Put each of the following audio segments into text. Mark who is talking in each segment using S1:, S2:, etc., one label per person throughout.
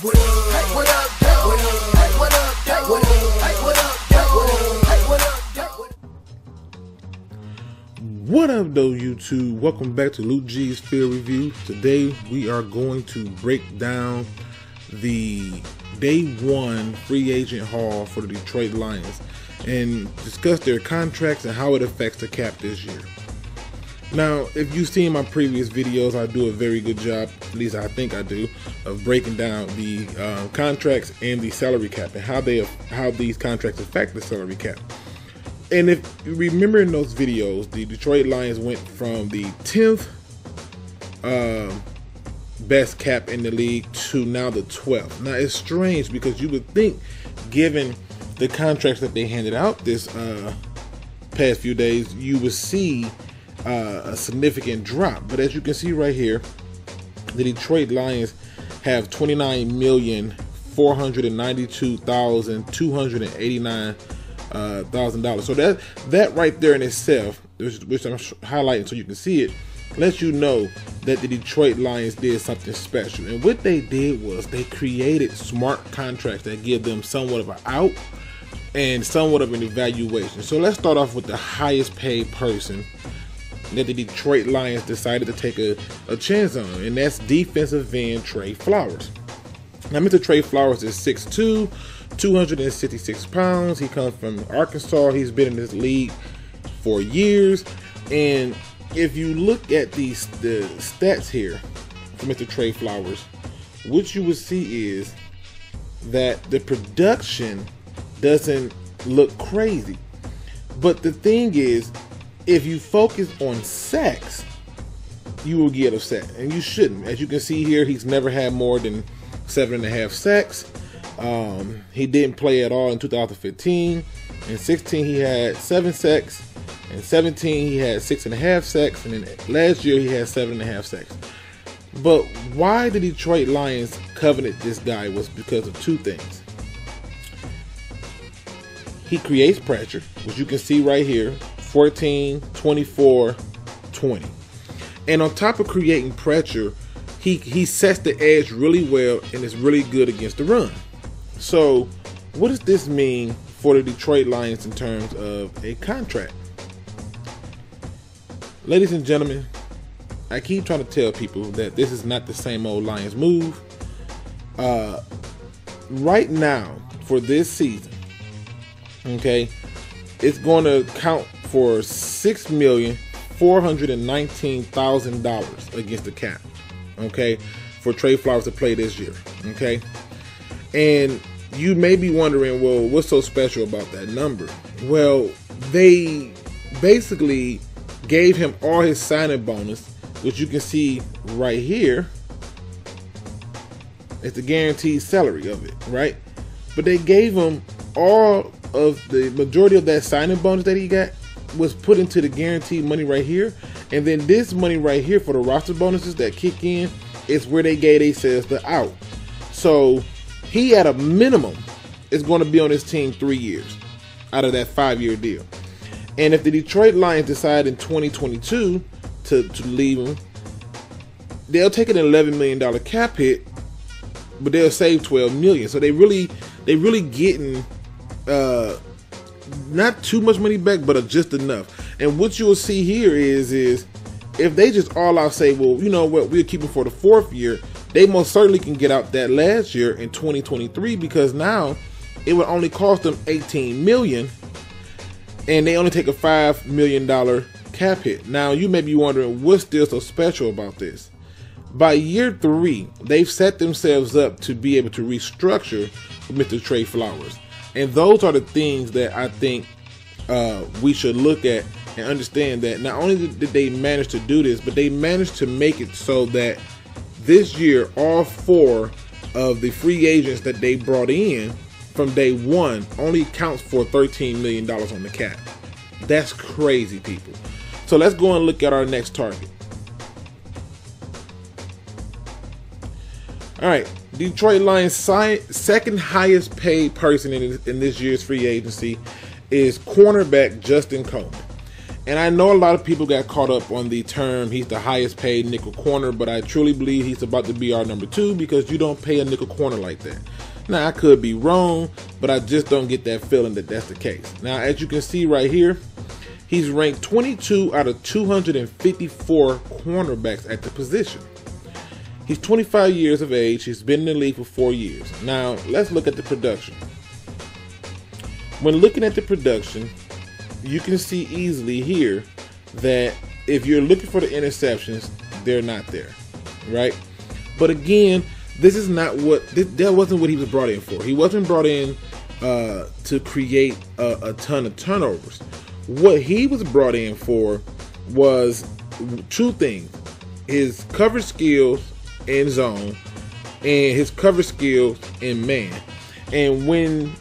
S1: What up? Hey, what up? What up? Hey, what up? What up? Hey, what up? Hey, what up?
S2: What up, though, YouTube? Welcome back to Lukegsfieldreview. Today we are going to break down the day one free agent haul for the Detroit Lions and discuss their contracts and how it affects the cap this year. Now, if you've seen my previous videos, I do a very good job, at least I think I do, of breaking down the contracts and the salary cap and how these contracts affect the salary cap. And if you remember in those videos, the Detroit Lions went from the 10th best cap in the league to now the 12th. Now, it's strange because you would think, given the contracts that they handed out this past few days, you would see a significant drop. But as you can see right here, the Detroit Lions have $29,492,289 so that right there in itself, which I'm highlighting so you can see it, lets you know that the Detroit Lions did something special. And what they did was they created smart contracts that give them somewhat of an out and somewhat of an evaluation. So let's start off with the highest paid person that the Detroit Lions decided to take a chance on, and that's defensive end Trey Flowers. Now, Mr. Trey Flowers is 6'2", 266 pounds. He comes from Arkansas. He's been in this league for years. And if you look at the stats here for Mr. Trey Flowers, what you will see is that the production doesn't look crazy. But the thing is, if you focus on sacks, you will get upset, and you shouldn't. As you can see here, he's never had more than 7.5 sacks. He didn't play at all in 2015. In 16, he had 7 sacks. In 17, he had 6.5 sacks, and then last year he had 7.5 sacks. But why the Detroit Lions coveted this guy was because of two things. He creates pressure, which you can see right here. 14, 24, 20. And on top of creating pressure, he sets the edge really well and is really good against the run. So what does this mean for the Detroit Lions in terms of a contract? Ladies and gentlemen, I keep trying to tell people that this is not the same old Lions move. Right now, for this season, okay, it's going to count for $6,419,000 against the cap, okay, for Trey Flowers to play this year, okay? And you may be wondering, well, what's so special about that number? Well, they basically gave him all his signing bonus, which you can see right here. It's the guaranteed salary of it, right? But they gave him all of the majority of that signing bonus that he got was put into the guaranteed money right here, and then this money right here for the roster bonuses that kick in is where they gave themselves the out. So he at a minimum is going to be on this team 3 years out of that 5-year deal. And if the Detroit Lions decide in 2022 to leave him, they'll take an $11 million cap hit, but they'll save $12 million. So they really getting not too much money back, but just enough. And what you'll see here is if they just all out say, well, you know what, we'll keep him for the 4th year, they most certainly can get out that last year in 2023, because now it would only cost them $18 million, and they only take a $5 million cap hit. Now, you may be wondering, what's still so special about this? By year 3, they've set themselves up to be able to restructure Mr. Trey Flowers. And those are the things that I think we should look at and understand, that not only did they manage to do this, but they managed to make it so that this year, all 4 of the free agents that they brought in from day one only counts for $13 million on the cap. That's crazy, people. So let's go and look at our next target. All right, Detroit Lions' second highest paid person in this year's free agency is cornerback Justin Coleman. And I know a lot of people got caught up on the term he's the highest paid nickel corner, but I truly believe he's about to be our number 2 because you don't pay a nickel corner like that. Now, I could be wrong, but I just don't get that feeling that that's the case. Now, as you can see right here, he's ranked 22 out of 254 cornerbacks at the position. He's 25 years of age. He's been in the league for 4 years. Now, let's look at the production. When looking at the production, you can see easily here that if you're looking for the interceptions, they're not there, right? But again, this is not that wasn't what he was brought in for. He wasn't brought in to create a ton of turnovers. What he was brought in for was 2 things: his coverage skills in zone and his coverage skills in man. And when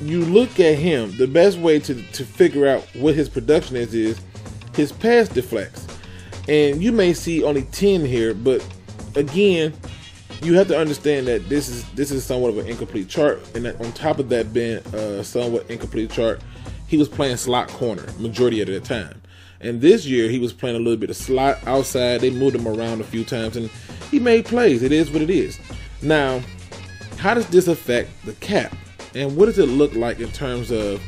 S2: you look at him, the best way to figure out what his production is his pass deflects. And you may see only 10 here, but again, you have to understand that this is somewhat of an incomplete chart, and that on top of that being a somewhat incomplete chart, he was playing slot corner majority of the time. And this year he was playing a little bit of slot outside. They moved him around a few times and he made plays. It is what it is. Now, how does this affect the cap? And what does it look like in terms of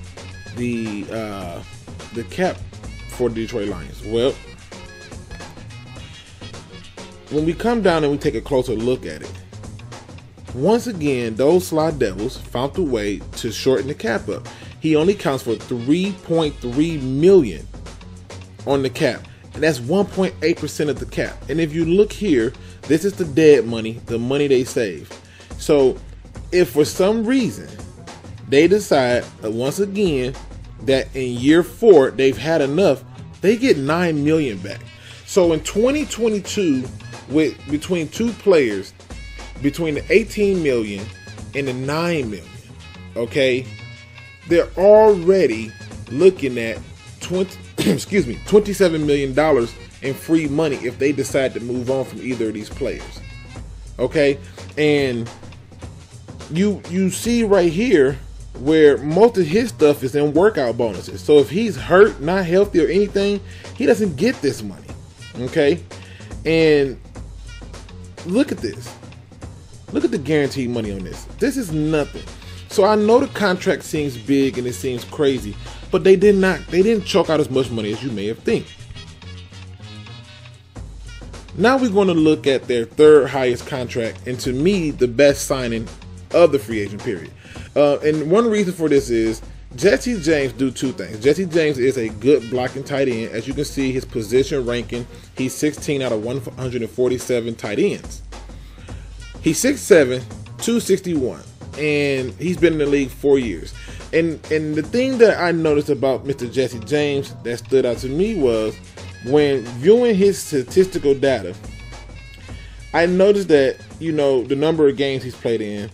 S2: the cap for the Detroit Lions? Well, when we come down and we take a closer look at it, once again, those Slot Devils found a way to shorten the cap up. He only counts for $3.3 million on the cap, and that's 1.8% of the cap. And if you look here, this is the dead money, the money they save. So if for some reason they decide once again that in year 4 they've had enough, they get $9 million back. So in 2022, with between 2 players, between the $18 million and the $9 million, okay, they're already looking at $27 million in free money if they decide to move on from either of these players. Okay, and you see right here where most of his stuff is in workout bonuses. So if he's hurt, not healthy or anything, he doesn't get this money. Okay, and look at this. Look at the guaranteed money on this. This is nothing. So I know the contract seems big and it seems crazy, but they didn't chalk out as much money as you may have think. Now we're going to look at their 3rd highest contract, and to me, the best signing of the free agent period. And one reason for this is Jesse James do 2 things. Jesse James is a good blocking tight end. As you can see, his position ranking, he's 16 out of 147 tight ends. He's 6'7", 261, and he's been in the league 4 years. And the thing that I noticed about Mr. Jesse James that stood out to me was when viewing his statistical data, I noticed that, you know, the number of games he's played in,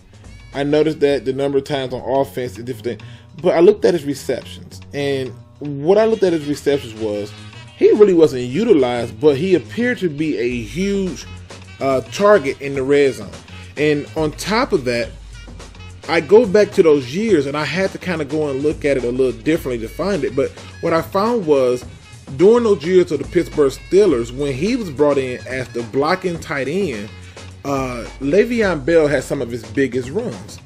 S2: I noticed that the number of times on offense is different, but I looked at his receptions, and what I looked at his receptions was he really wasn't utilized, but he appeared to be a huge target in the red zone. And on top of that, I go back to those years, and I had to kind of go and look at it a little differently to find it. But what I found was during those years of the Pittsburgh Steelers, when he was brought in as the blocking tight end, Le'Veon Bell had some of his biggest runs.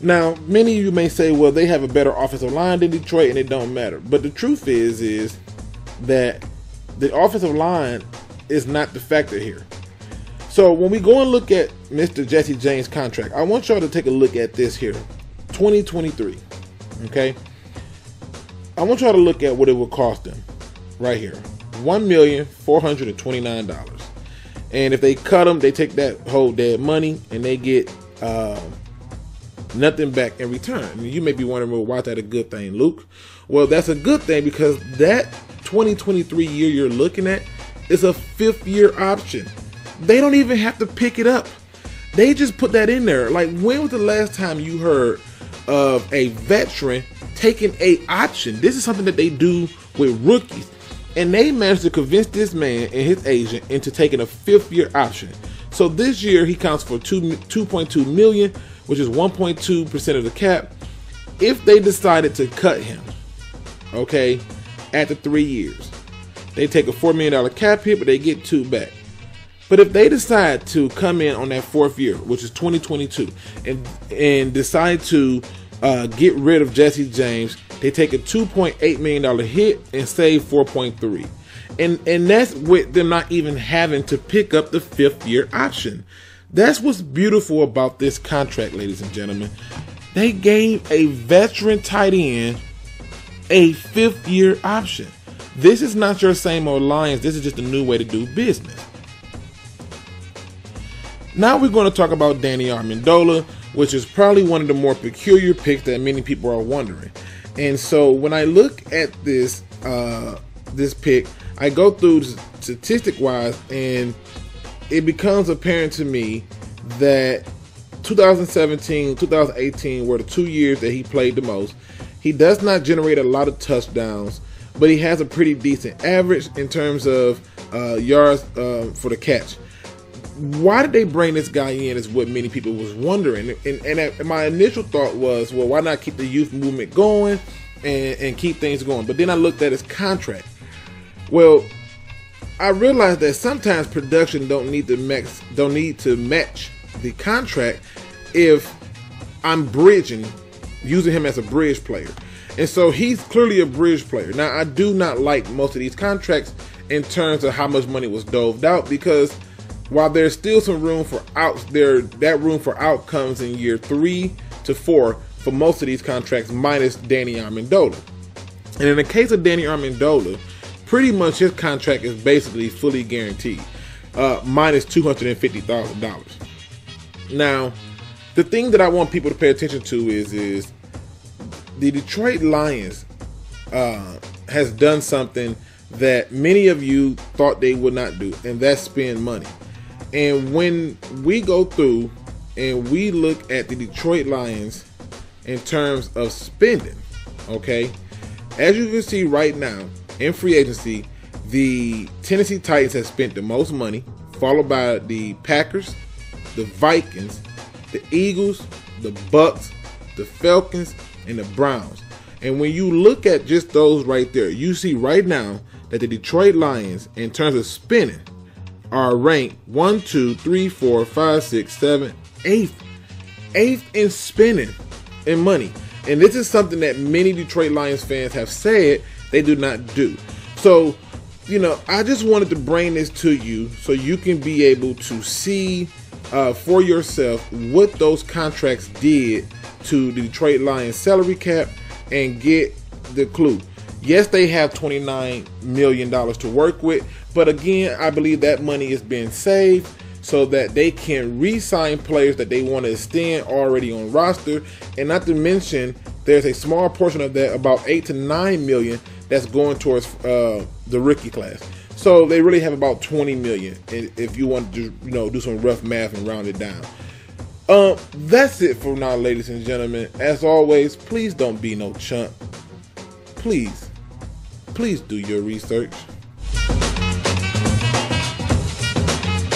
S2: Now, many of you may say, well, they have a better offensive line than Detroit and it don't matter. But the truth is that the offensive line is not the factor here. So when we go and look at Mr. Jesse James' contract, I want y'all to take a look at this here, 2023, okay? I want y'all to look at what it would cost them right here, $1,429. And if they cut him, they take that whole dead money and they get nothing back in return. And you may be wondering, well, why is that a good thing, Luke? Well, that's a good thing because that 2023 year you're looking at is a 5th year option. They don't even have to pick it up. They just put that in there. Like, when was the last time you heard of a veteran taking a option? This is something that they do with rookies. And they managed to convince this man and his agent into taking a 5th year option. So this year he counts for $2.2 million, which is 1.2% of the cap. If they decided to cut him, okay, after 3 years, they take a $4 million cap hit, but they get 2 back. But if they decide to come in on that 4th year, which is 2022, and decide to get rid of Jesse James, they take a $2.8 million hit and save 4.3. And that's with them not even having to pick up the 5th year option. That's what's beautiful about this contract, ladies and gentlemen. They gave a veteran tight end a 5th year option. This is not your same old Lions. This is just a new way to do business. Now we're going to talk about Danny Amendola, which is probably one of the more peculiar picks that many people are wondering. And so when I look at this this pick, I go through statistic-wise, and it becomes apparent to me that 2017, 2018 were the 2 years that he played the most. He does not generate a lot of touchdowns, but he has a pretty decent average in terms of yards for the catch. Why did they bring this guy in is what many people was wondering. And my initial thought was, well, why not keep the youth movement going and keep things going? But then I looked at his contract. Well, I realized that sometimes production don't need to match the contract if I'm bridging, using him as a bridge player. And so he's clearly a bridge player. Now, I do not like most of these contracts in terms of how much money was doled out, because while there's still some room for outs, that room for outcomes in year 3 to 4 for most of these contracts, minus Danny Amendola. And in the case of Danny Amendola, pretty much his contract is basically fully guaranteed, minus $250,000. Now, the thing that I want people to pay attention to is the Detroit Lions has done something that many of you thought they would not do, and that's spend money. And when we go through and we look at the Detroit Lions in terms of spending, okay, as you can see right now in free agency, the Tennessee Titans have spent the most money, followed by the Packers, the Vikings, the Eagles, the Bucks, the Falcons, and the Browns. And when you look at just those right there, you see right now that the Detroit Lions, in terms of spending, are ranked 1, 2, 3, 4, 5, 6, 7, 8th in spending in money. And this is something that many Detroit Lions fans have said they do not do. So, you know, I just wanted to bring this to you so you can be able to see for yourself what those contracts did to the Detroit Lions salary cap and get the clue. Yes, they have $29 million to work with, but again, I believe that money is being saved so that they can re-sign players that they want to extend already on roster. And not to mention, there's a small portion of that, about $8 to $9 million, that's going towards the rookie class. So they really have about $20 million if you want to, you know, do some rough math and round it down. That's it for now, ladies and gentlemen. As always, please don't be no chump. Please do your research.